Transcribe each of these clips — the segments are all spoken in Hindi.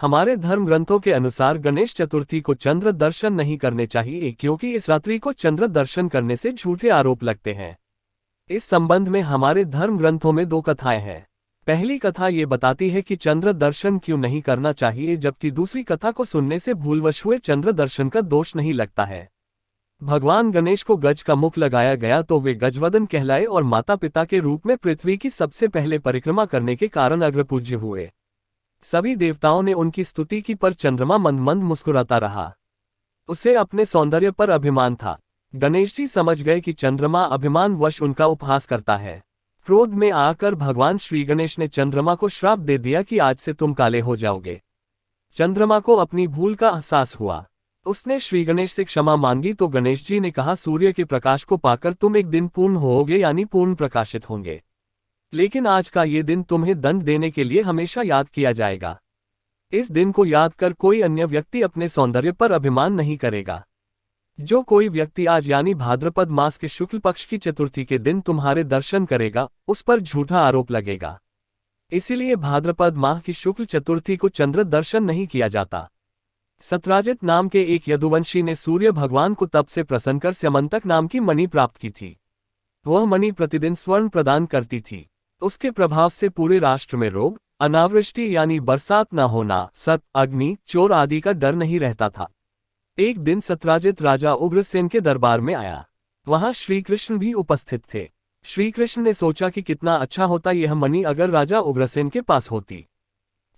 हमारे धर्म ग्रंथों के अनुसार गणेश चतुर्थी को चंद्र दर्शन नहीं करने चाहिए, क्योंकि इस रात्रि को चंद्र दर्शन करने से झूठे आरोप लगते हैं। इस संबंध में हमारे धर्म ग्रंथों में दो कथाएं हैं। पहली कथा ये बताती है कि चंद्र दर्शन क्यों नहीं करना चाहिए, जबकि दूसरी कथा को सुनने से भूलवश हुए चंद्र दर्शन का दोष नहीं लगता है। भगवान गणेश को गज का मुख लगाया गया तो वे गजवदन कहलाए और माता पिता के रूप में पृथ्वी की सबसे पहले परिक्रमा करने के कारण अग्रपूज्य हुए। सभी देवताओं ने उनकी स्तुति की, पर चंद्रमा मंद मंद मुस्कुराता रहा। उसे अपने सौंदर्य पर अभिमान था। गणेश जी समझ गए कि चंद्रमा अभिमानवश उनका उपहास करता है। क्रोध में आकर भगवान श्री गणेश ने चंद्रमा को श्राप दे दिया कि आज से तुम काले हो जाओगे। चंद्रमा को अपनी भूल का एहसास हुआ। उसने श्री गणेश से क्षमा मांगी तो गणेश जी ने कहा, सूर्य के प्रकाश को पाकर तुम एक दिन पूर्ण होोगे, यानी पूर्ण प्रकाशित होंगे। लेकिन आज का ये दिन तुम्हें दंड देने के लिए हमेशा याद किया जाएगा। इस दिन को याद कर कोई अन्य व्यक्ति अपने सौंदर्य पर अभिमान नहीं करेगा। जो कोई व्यक्ति आज यानी भाद्रपद मास के शुक्ल पक्ष की चतुर्थी के दिन तुम्हारे दर्शन करेगा, उस पर झूठा आरोप लगेगा। इसीलिए भाद्रपद माह की शुक्ल चतुर्थी को चंद्र दर्शन नहीं किया जाता। सत्राजित नाम के एक यदुवंशी ने सूर्य भगवान को तप से प्रसन्न कर स्यमंतक नाम की मणि प्राप्त की थी। वह मणि प्रतिदिन स्वर्ण प्रदान करती थी। उसके प्रभाव से पूरे राष्ट्र में रोग, अनावृष्टि यानी बरसात न होना, सर्प, अग्नि, चोर आदि का डर नहीं रहता था। एक दिन सत्राजित राजा उग्रसेन के दरबार में आया। वहां श्री कृष्ण भी उपस्थित थे। श्री कृष्ण ने सोचा कि कितना अच्छा होता यह मणि अगर राजा उग्रसेन के पास होती।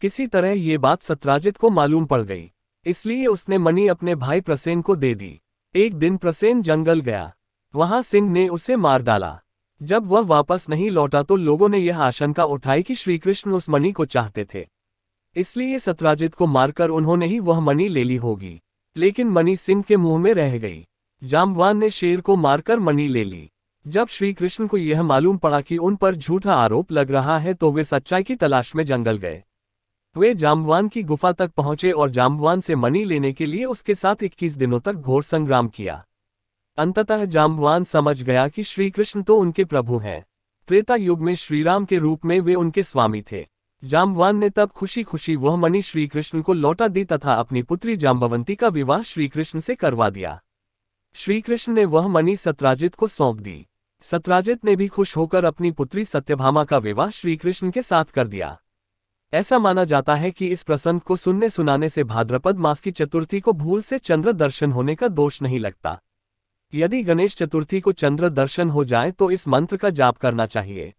किसी तरह ये बात सत्राजित को मालूम पड़ गई, इसलिए उसने मणि अपने भाई प्रसेन को दे दी। एक दिन प्रसेन जंगल गया। वहां सिंह ने उसे मार डाला। जब वह वापस नहीं लौटा तो लोगों ने यह आशंका उठाई कि श्री कृष्ण उस मणि को चाहते थे, इसलिए सत्राजित को मारकर उन्होंने ही वह मणि ले ली होगी। लेकिन मणि सिंह के मुंह में रह गई। जाम्बवान ने शेर को मारकर मणि ले ली। जब श्री कृष्ण को यह मालूम पड़ा कि उन पर झूठा आरोप लग रहा है तो वे सच्चाई की तलाश में जंगल गए। वे जाम्बवान की गुफा तक पहुंचे और जाम्बवान से मणि लेने के लिए उसके साथ 21 दिनों तक घोर संग्राम किया। अंततः जाम्बवान समझ गया कि श्री कृष्ण तो उनके प्रभु हैं। त्रेता युग में श्रीराम के रूप में वे उनके स्वामी थे। जाम्बवान ने तब खुशी खुशी वह मणि श्री कृष्ण को लौटा दी तथा अपनी पुत्री जाम्बवंती का विवाह श्री कृष्ण से करवा दिया। श्री कृष्ण ने वह मणि सत्राजित को सौंप दी। सत्राजित ने भी खुश होकर अपनी पुत्री सत्यभामा का विवाह श्री कृष्ण के साथ कर दिया। ऐसा माना जाता है कि इस प्रसंग को सुनने सुनाने से भाद्रपद मास की चतुर्थी को भूल से चंद्र दर्शन होने का दोष नहीं लगता। यदि गणेश चतुर्थी को चंद्र दर्शन हो जाए तो इस मंत्र का जाप करना चाहिए।